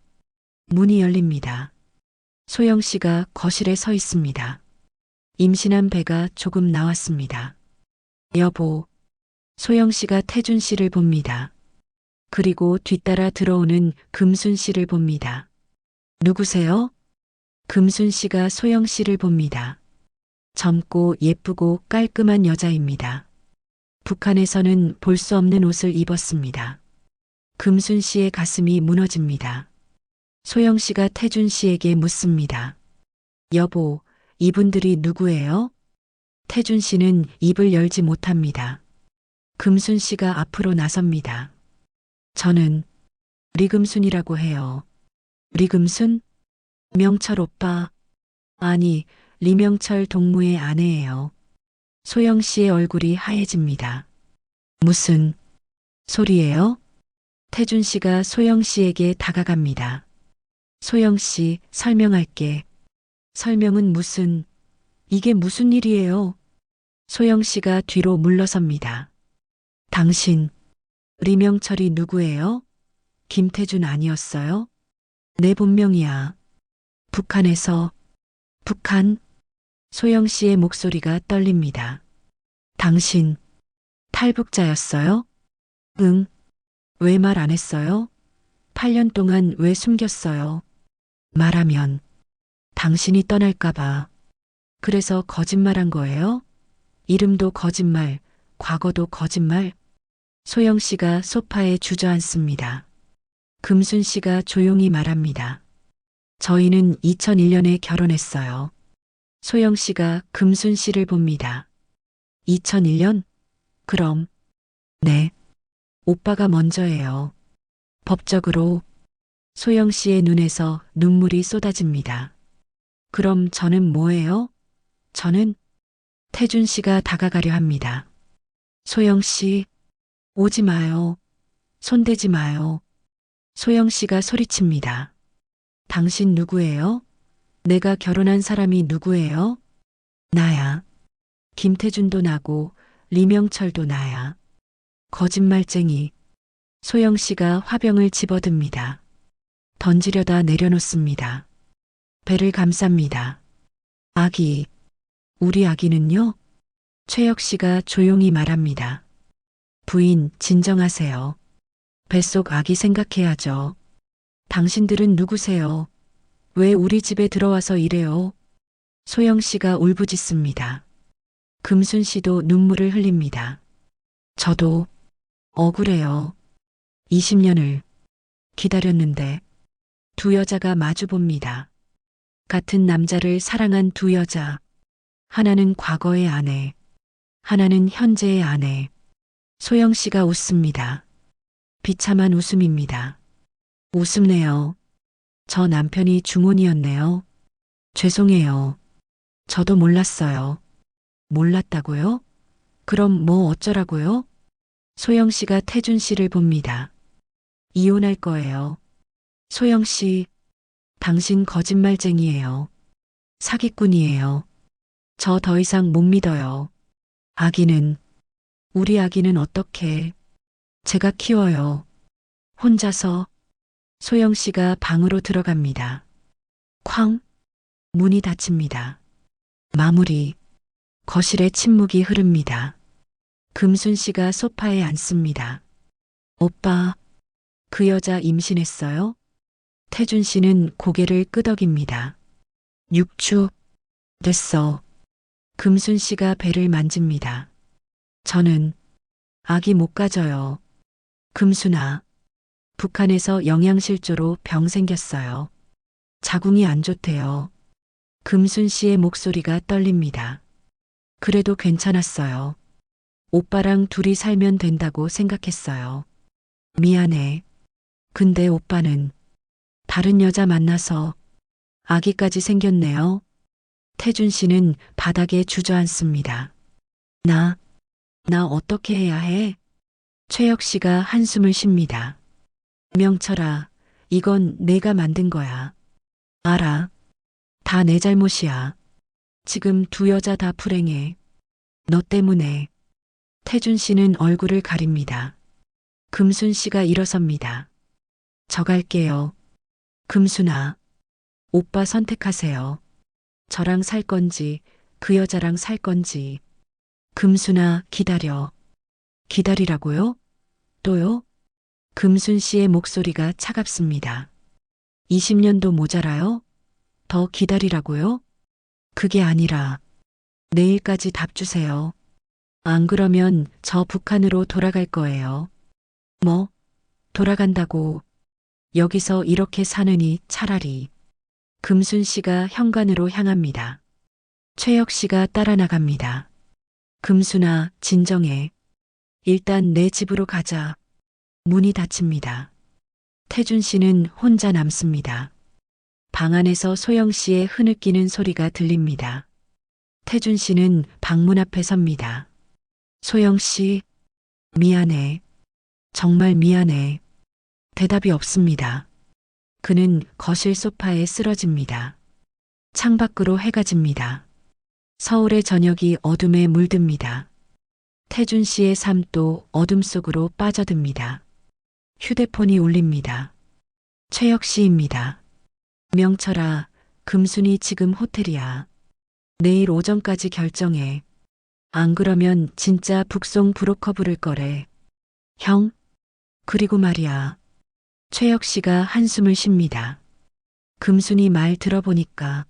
문이 열립니다. 소영 씨가 거실에 서 있습니다. 임신한 배가 조금 나왔습니다. 여보. 소영 씨가 태준 씨를 봅니다. 그리고 뒤따라 들어오는 금순 씨를 봅니다. 누구세요? 금순 씨가 소영 씨를 봅니다. 젊고 예쁘고 깔끔한 여자입니다. 북한에서는 볼 수 없는 옷을 입었습니다. 금순 씨의 가슴이 무너집니다. 소영 씨가 태준 씨에게 묻습니다. 여보, 이분들이 누구예요? 태준 씨는 입을 열지 못합니다. 금순 씨가 앞으로 나섭니다. 저는 리금순이라고 해요. 리금순? 명철 오빠. 아니, 리명철 동무의 아내예요. 소영 씨의 얼굴이 하얘집니다. 무슨 소리예요? 태준 씨가 소영 씨에게 다가갑니다. 소영 씨, 설명할게. 설명은 무슨, 이게 무슨 일이에요? 소영 씨가 뒤로 물러섭니다. 당신, 리명철이 누구예요? 김태준 아니었어요? 내 본명이야. 북한에서, 북한? 소영 씨의 목소리가 떨립니다. 당신, 탈북자였어요? 응. 왜 말 안 했어요? 8년 동안 왜 숨겼어요? 말하면 당신이 떠날까봐. 그래서 거짓말한 거예요? 이름도 거짓말, 과거도 거짓말? 소영 씨가 소파에 주저앉습니다. 금순 씨가 조용히 말합니다. 저희는 2001년에 결혼했어요. 소영 씨가 금순 씨를 봅니다. 2001년? 그럼, 네. 오빠가 먼저예요. 법적으로. 소영 씨의 눈에서 눈물이 쏟아집니다. 그럼 저는 뭐예요? 저는 태준 씨가 다가가려 합니다. 소영 씨, 오지 마요. 손대지 마요. 소영 씨가 소리칩니다. 당신 누구예요? 내가 결혼한 사람이 누구예요? 나야. 김태준도 나고 리명철도 나야. 거짓말쟁이. 소영 씨가 화병을 집어듭니다. 던지려다 내려놓습니다. 배를 감쌉니다. 아기. 우리 아기는요? 최혁 씨가 조용히 말합니다. 부인, 진정하세요. 뱃속 아기 생각해야죠. 당신들은 누구세요? 왜 우리 집에 들어와서 이래요? 소영 씨가 울부짖습니다. 금순 씨도 눈물을 흘립니다. 저도 억울해요. 20년을 기다렸는데 두 여자가 마주 봅니다. 같은 남자를 사랑한 두 여자. 하나는 과거의 아내, 하나는 현재의 아내. 소영 씨가 웃습니다. 비참한 웃음입니다. 웃음네요. 저 남편이 중혼이었네요. 죄송해요. 저도 몰랐어요. 몰랐다고요? 그럼 뭐 어쩌라고요? 소영 씨가 태준 씨를 봅니다. 이혼할 거예요. 소영 씨, 당신 거짓말쟁이에요. 사기꾼이에요. 저 더 이상 못 믿어요. 아기는, 우리 아기는 어떻게, 제가 키워요. 혼자서. 소영 씨가 방으로 들어갑니다. 쾅, 문이 닫힙니다. 마무리. 거실에 침묵이 흐릅니다. 금순 씨가 소파에 앉습니다. 오빠, 그 여자 임신했어요? 태준 씨는 고개를 끄덕입니다. 6주 됐어. 금순 씨가 배를 만집니다. 저는 아기 못 가져요. 금순아, 북한에서 영양실조로 병 생겼어요. 자궁이 안 좋대요. 금순 씨의 목소리가 떨립니다. 그래도 괜찮았어요. 오빠랑 둘이 살면 된다고 생각했어요. 미안해. 근데 오빠는 다른 여자 만나서 아기까지 생겼네요. 태준 씨는 바닥에 주저앉습니다. 나 어떻게 해야 해? 최혁 씨가 한숨을 쉽니다. 명철아, 이건 내가 만든 거야. 알아. 다 내 잘못이야. 지금 두 여자 다 불행해. 너 때문에. 태준 씨는 얼굴을 가립니다. 금순 씨가 일어섭니다. 저 갈게요. 금순아, 오빠 선택하세요. 저랑 살 건지, 그 여자랑 살 건지. 금순아, 기다려. 기다리라고요? 또요? 금순 씨의 목소리가 차갑습니다. 20년도 모자라요? 더 기다리라고요? 그게 아니라 내일까지 답 주세요. 안 그러면 저 북한으로 돌아갈 거예요. 뭐? 돌아간다고. 여기서 이렇게 사느니 차라리. 금순 씨가 현관으로 향합니다. 최혁 씨가 따라 나갑니다. 금순아, 진정해. 일단 내 집으로 가자. 문이 닫힙니다. 태준 씨는 혼자 남습니다. 방 안에서 소영 씨의 흐느끼는 소리가 들립니다. 태준 씨는 방문 앞에 섭니다. 소영 씨, 미안해. 정말 미안해. 대답이 없습니다. 그는 거실 소파에 쓰러집니다. 창밖으로 해가 집니다. 서울의 저녁이 어둠에 물듭니다. 태준 씨의 삶도 어둠 속으로 빠져듭니다. 휴대폰이 울립니다. 최혁 씨입니다. 명철아, 금순이 지금 호텔이야. 내일 오전까지 결정해. 안 그러면 진짜 북송 브로커 부를 거래. 형? 그리고 말이야. 최혁 씨가 한숨을 쉽니다. 금순이 말 들어보니까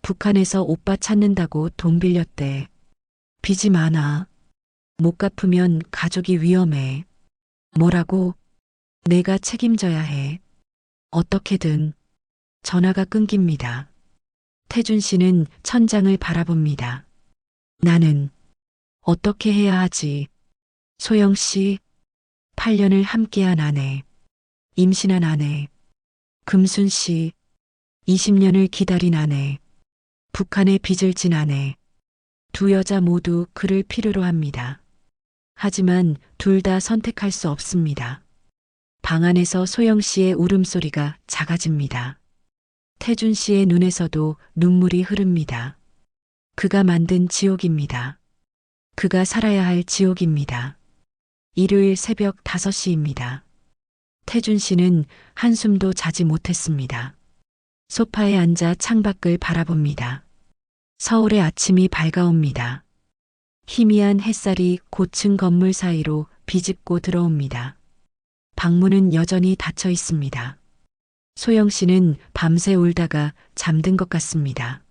북한에서 오빠 찾는다고 돈 빌렸대. 빚이 많아. 못 갚으면 가족이 위험해. 뭐라고? 내가 책임져야 해. 어떻게든. 전화가 끊깁니다. 태준 씨는 천장을 바라봅니다. 나는 어떻게 해야 하지? 소영 씨, 8년을 함께한 아내, 임신한 아내, 금순 씨, 20년을 기다린 아내, 북한에 빚을 진 아내, 두 여자 모두 그를 필요로 합니다. 하지만 둘 다 선택할 수 없습니다. 방 안에서 소영 씨의 울음소리가 작아집니다. 태준 씨의 눈에서도 눈물이 흐릅니다. 그가 만든 지옥입니다. 그가 살아야 할 지옥입니다. 일요일 새벽 5시입니다. 태준 씨는 한숨도 자지 못했습니다. 소파에 앉아 창밖을 바라봅니다. 서울의 아침이 밝아옵니다. 희미한 햇살이 고층 건물 사이로 비집고 들어옵니다. 방문은 여전히 닫혀 있습니다. 소영 씨는 밤새 울다가 잠든 것 같습니다.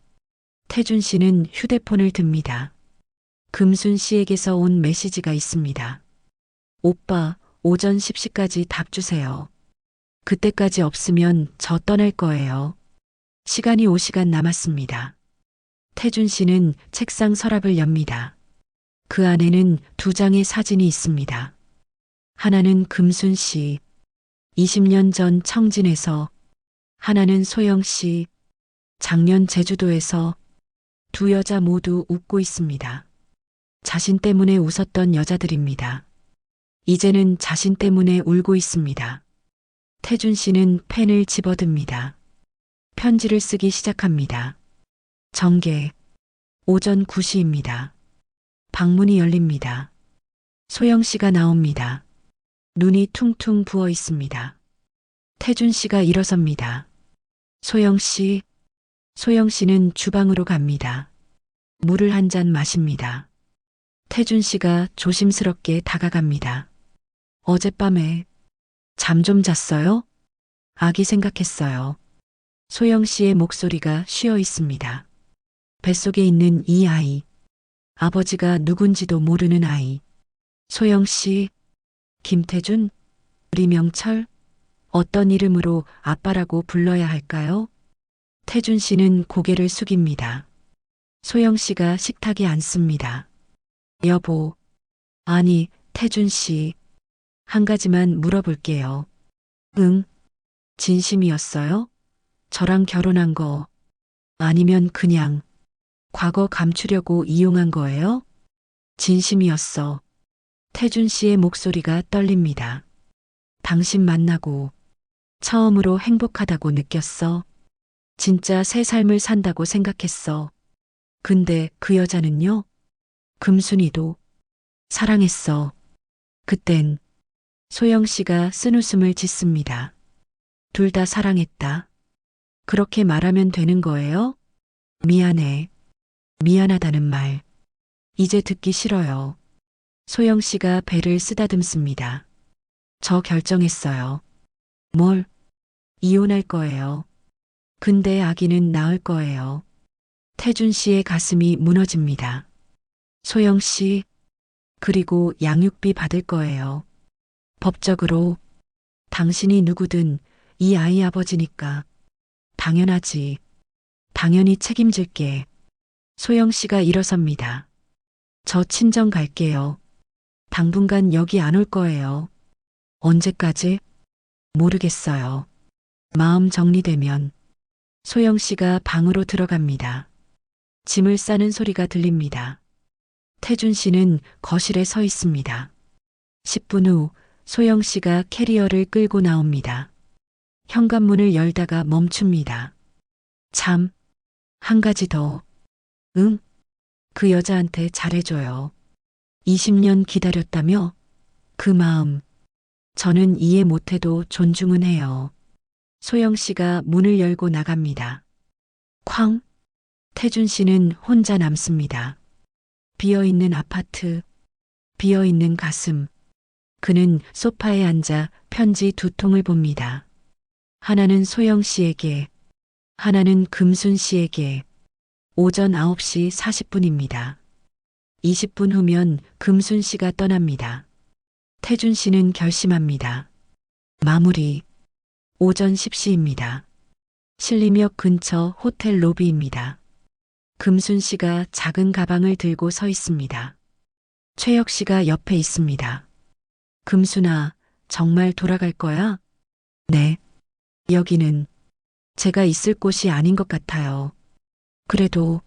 태준 씨는 휴대폰을 듭니다. 금순 씨에게서 온 메시지가 있습니다. 오빠, 오전 10시까지 답 주세요. 그때까지 없으면 저 떠날 거예요. 시간이 5시간 남았습니다. 태준 씨는 책상 서랍을 엽니다. 그 안에는 2장의 사진이 있습니다. 하나는 금순 씨, 20년 전 청진에서, 하나는 소영 씨, 작년 제주도에서. 두 여자 모두 웃고 있습니다. 자신 때문에 웃었던 여자들입니다. 이제는 자신 때문에 울고 있습니다. 태준 씨는 펜을 집어듭니다. 편지를 쓰기 시작합니다. 정계. 오전 9시입니다. 방문이 열립니다. 소영 씨가 나옵니다. 눈이 퉁퉁 부어 있습니다. 태준 씨가 일어섭니다. 소영 씨. 소영 씨는 주방으로 갑니다. 물을 한 잔 마십니다. 태준 씨가 조심스럽게 다가갑니다. 어젯밤에 잠 좀 잤어요? 아기 생각했어요. 소영 씨의 목소리가 쉬어 있습니다. 뱃속에 있는 이 아이. 아버지가 누군지도 모르는 아이. 소영 씨, 김태준, 우리 명철, 어떤 이름으로 아빠라고 불러야 할까요? 태준 씨는 고개를 숙입니다. 소영 씨가 식탁에 앉습니다. 여보, 아니, 태준 씨, 한 가지만 물어볼게요. 응, 진심이었어요? 저랑 결혼한 거, 아니면 그냥 과거 감추려고 이용한 거예요? 진심이었어. 태준 씨의 목소리가 떨립니다. 당신 만나고 처음으로 행복하다고 느꼈어. 진짜 새 삶을 산다고 생각했어. 근데 그 여자는요? 금순이도 사랑했어. 그땐 소영 씨가 쓴웃음을 짓습니다. 둘 다 사랑했다. 그렇게 말하면 되는 거예요? 미안해. 미안하다는 말. 이제 듣기 싫어요. 소영 씨가 배를 쓰다듬습니다. 저 결정했어요. 뭘? 이혼할 거예요. 근데 아기는 낳을 거예요. 태준 씨의 가슴이 무너집니다. 소영 씨, 그리고 양육비 받을 거예요. 법적으로 당신이 누구든 이 아이 아버지니까. 당연하지. 당연히 책임질게. 소영 씨가 일어섭니다. 저 친정 갈게요. 당분간 여기 안 올 거예요. 언제까지? 모르겠어요. 마음 정리되면. 소영 씨가 방으로 들어갑니다. 짐을 싸는 소리가 들립니다. 태준 씨는 거실에 서 있습니다. 10분 후 소영 씨가 캐리어를 끌고 나옵니다. 현관문을 열다가 멈춥니다. 참, 한 가지 더. 응? 그 여자한테 잘해줘요. 20년 기다렸다며? 그 마음. 저는 이해 못해도 존중은 해요. 소영 씨가 문을 열고 나갑니다. 쾅! 태준 씨는 혼자 남습니다. 비어있는 아파트, 비어있는 가슴. 그는 소파에 앉아 편지 두 통을 봅니다. 하나는 소영 씨에게, 하나는 금순 씨에게. 오전 9시 40분입니다. 20분 후면 금순 씨가 떠납니다. 태준 씨는 결심합니다. 마무리. 오전 10시입니다. 신림역 근처 호텔 로비입니다. 금순 씨가 작은 가방을 들고 서 있습니다. 최혁 씨가 옆에 있습니다. 금순아, 정말 돌아갈 거야? 네. 여기는 제가 있을 곳이 아닌 것 같아요. 그래도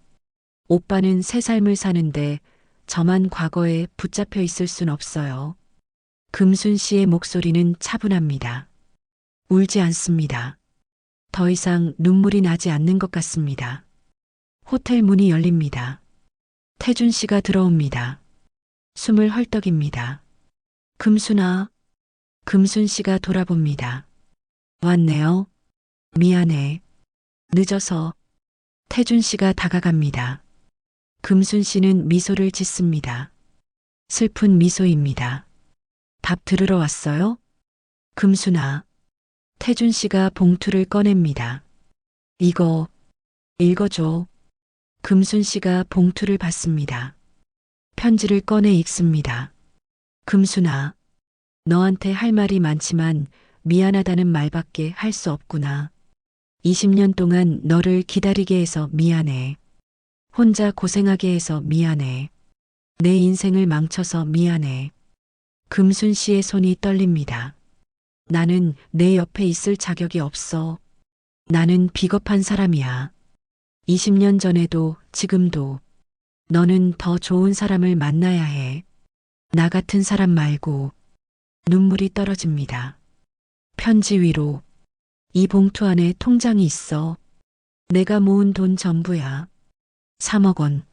오빠는 새 삶을 사는데 저만 과거에 붙잡혀 있을 순 없어요. 금순 씨의 목소리는 차분합니다. 울지 않습니다. 더 이상 눈물이 나지 않는 것 같습니다. 호텔 문이 열립니다. 태준 씨가 들어옵니다. 숨을 헐떡입니다. 금순아. 금순 씨가 돌아봅니다. 왔네요. 미안해. 늦어서. 태준 씨가 다가갑니다. 금순 씨는 미소를 짓습니다. 슬픈 미소입니다. 밥 들으러 왔어요? 금순아. 태준 씨가 봉투를 꺼냅니다. 이거 읽어줘. 금순 씨가 봉투를 받습니다. 편지를 꺼내 읽습니다. 금순아, 너한테 할 말이 많지만 미안하다는 말밖에 할 수 없구나. 20년 동안 너를 기다리게 해서 미안해. 혼자 고생하게 해서 미안해. 내 인생을 망쳐서 미안해. 금순 씨의 손이 떨립니다. 나는 내 옆에 있을 자격이 없어. 나는 비겁한 사람이야. 20년 전에도 지금도 너는 더 좋은 사람을 만나야 해. 나 같은 사람 말고. 눈물이 떨어집니다. 편지 위로. 이 봉투 안에 통장이 있어. 내가 모은 돈 전부야. 3억 원.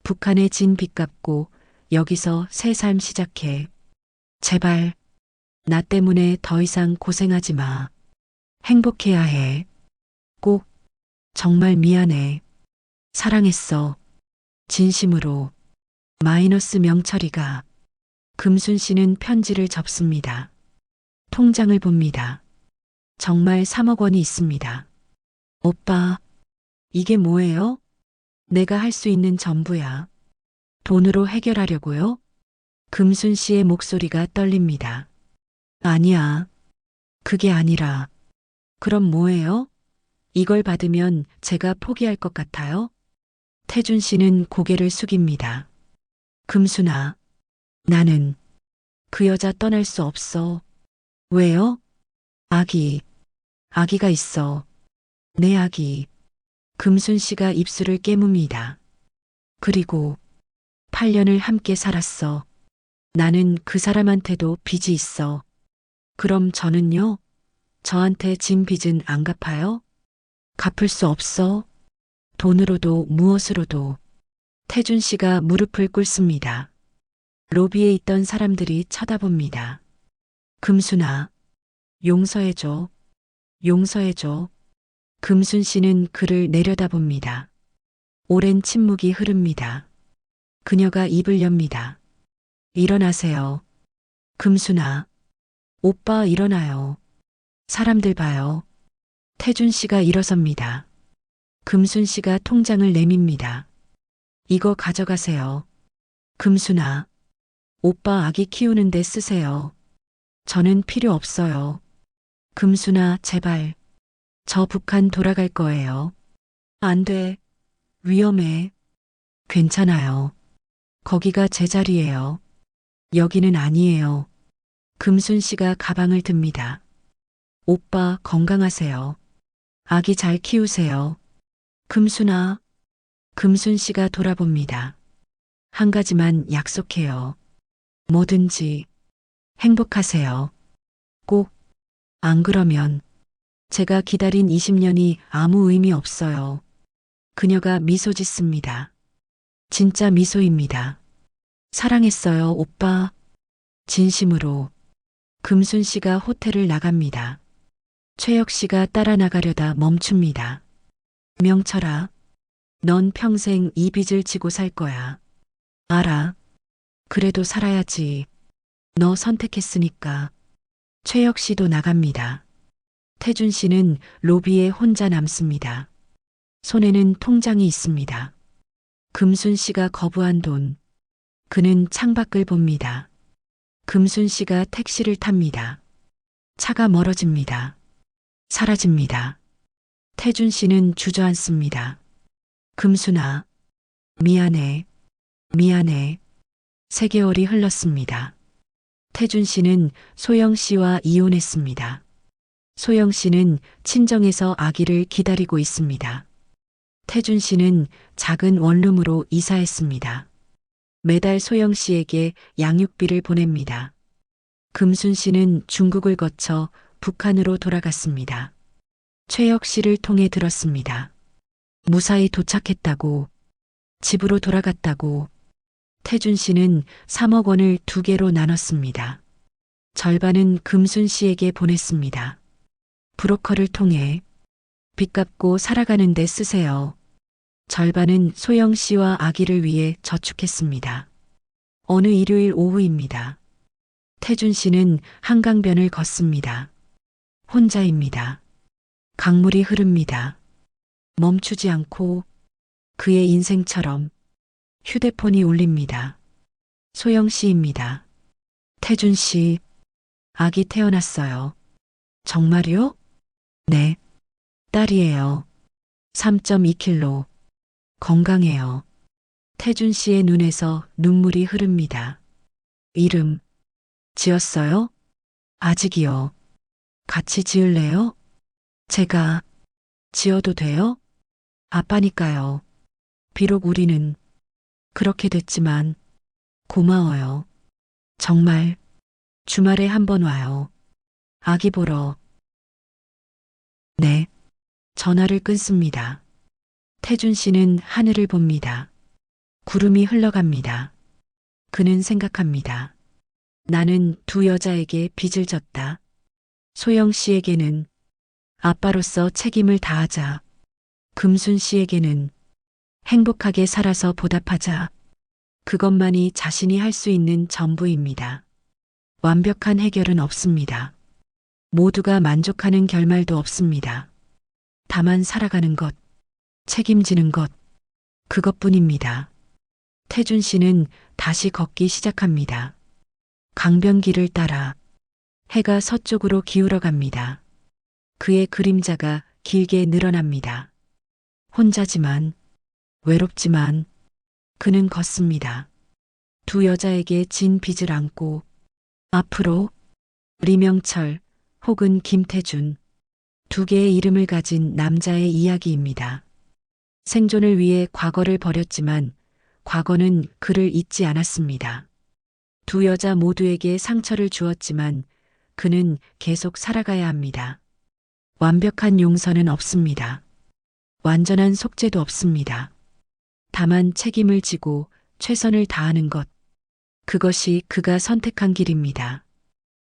북한에 진 빚 갚고 여기서 새 삶 시작해. 제발 나 때문에 더 이상 고생하지 마. 행복해야 해. 꼭. 정말 미안해. 사랑했어. 진심으로. 마이너스 명철이가. 금순 씨는 편지를 접습니다. 통장을 봅니다. 정말 3억 원이 있습니다. 오빠, 이게 뭐예요? 내가 할 수 있는 전부야. 돈으로 해결하려고요? 금순 씨의 목소리가 떨립니다. 아니야. 그게 아니라. 그럼 뭐예요? 이걸 받으면 제가 포기할 것 같아요? 태준 씨는 고개를 숙입니다. 금순아, 나는 그 여자 떠날 수 없어. 왜요? 아기가 있어. 내 아기. 금순 씨가 입술을 깨뭅니다. 그리고 8년을 함께 살았어. 나는 그 사람한테도 빚이 있어. 그럼 저는요? 저한테 진 빚은 안 갚아요? 갚을 수 없어. 돈으로도 무엇으로도. 태준 씨가 무릎을 꿇습니다. 로비에 있던 사람들이 쳐다봅니다. 금순아, 용서해줘. 용서해줘. 금순 씨는 그를 내려다봅니다. 오랜 침묵이 흐릅니다. 그녀가 입을 엽니다. 일어나세요. 금순아, 오빠 일어나요. 사람들 봐요. 태준 씨가 일어섭니다. 금순 씨가 통장을 내밉니다. 이거 가져가세요. 금순아, 오빠 아기 키우는데 쓰세요. 저는 필요 없어요. 금순아, 제발. 저 북한 돌아갈 거예요. 안 돼. 위험해. 괜찮아요. 거기가 제 자리예요. 여기는 아니에요. 금순 씨가 가방을 듭니다. 오빠 건강하세요. 아기 잘 키우세요. 금순아. 금순 씨가 돌아봅니다. 한 가지만 약속해요. 뭐든지 행복하세요. 꼭. 안 그러면 제가 기다린 20년이 아무 의미 없어요. 그녀가 미소 짓습니다. 진짜 미소입니다. 사랑했어요, 오빠. 진심으로. 금순 씨가 호텔을 나갑니다. 최혁 씨가 따라 나가려다 멈춥니다. 명철아, 넌 평생 이 빚을 지고 살 거야. 알아. 그래도 살아야지. 너 선택했으니까. 최혁 씨도 나갑니다. 태준 씨는 로비에 혼자 남습니다. 손에는 통장이 있습니다. 금순 씨가 거부한 돈. 그는 창밖을 봅니다. 금순 씨가 택시를 탑니다. 차가 멀어집니다. 사라집니다. 태준 씨는 주저앉습니다. 금순아, 미안해. 미안해. 3개월이 흘렀습니다. 태준 씨는 소영 씨와 이혼했습니다. 소영 씨는 친정에서 아기를 기다리고 있습니다. 태준 씨는 작은 원룸으로 이사했습니다. 매달 소영 씨에게 양육비를 보냅니다. 금순 씨는 중국을 거쳐 북한으로 돌아갔습니다. 최혁 씨를 통해 들었습니다. 무사히 도착했다고, 집으로 돌아갔다고. 태준 씨는 3억 원을 2개로 나눴습니다. 절반은 금순 씨에게 보냈습니다. 브로커를 통해 빚 갚고 살아가는 데 쓰세요. 절반은 소영 씨와 아기를 위해 저축했습니다. 어느 일요일 오후입니다. 태준 씨는 한강변을 걷습니다. 혼자입니다. 강물이 흐릅니다. 멈추지 않고 그의 인생처럼 휴대폰이 울립니다. 소영 씨입니다. 태준 씨, 아기 태어났어요. 정말요? 네. 딸이에요. 3.2kg. 건강해요. 태준 씨의 눈에서 눈물이 흐릅니다. 이름 지었어요? 아직이요. 같이 지을래요? 제가 지어도 돼요? 아빠니까요. 비록 우리는 그렇게 됐지만 고마워요. 정말 주말에 한번 와요. 아기 보러. 네. 전화를 끊습니다. 태준 씨는 하늘을 봅니다. 구름이 흘러갑니다. 그는 생각합니다. 나는 2 여자에게 빚을 졌다. 소영 씨에게는 아빠로서 책임을 다하자. 금순 씨에게는 행복하게 살아서 보답하자. 그것만이 자신이 할 수 있는 전부입니다. 완벽한 해결은 없습니다. 모두가 만족하는 결말도 없습니다. 다만 살아가는 것, 책임지는 것, 그것뿐입니다. 태준 씨는 다시 걷기 시작합니다. 강변길을 따라 해가 서쪽으로 기울어 갑니다. 그의 그림자가 길게 늘어납니다. 혼자지만, 외롭지만, 그는 걷습니다. 두 여자에게 진 빚을 안고, 앞으로, 리명철, 혹은 김태준, 두 개의 이름을 가진 남자의 이야기입니다. 생존을 위해 과거를 버렸지만, 과거는 그를 잊지 않았습니다. 두 여자 모두에게 상처를 주었지만, 그는 계속 살아가야 합니다. 완벽한 용서는 없습니다. 완전한 속죄도 없습니다. 다만 책임을 지고 최선을 다하는 것, 그것이 그가 선택한 길입니다.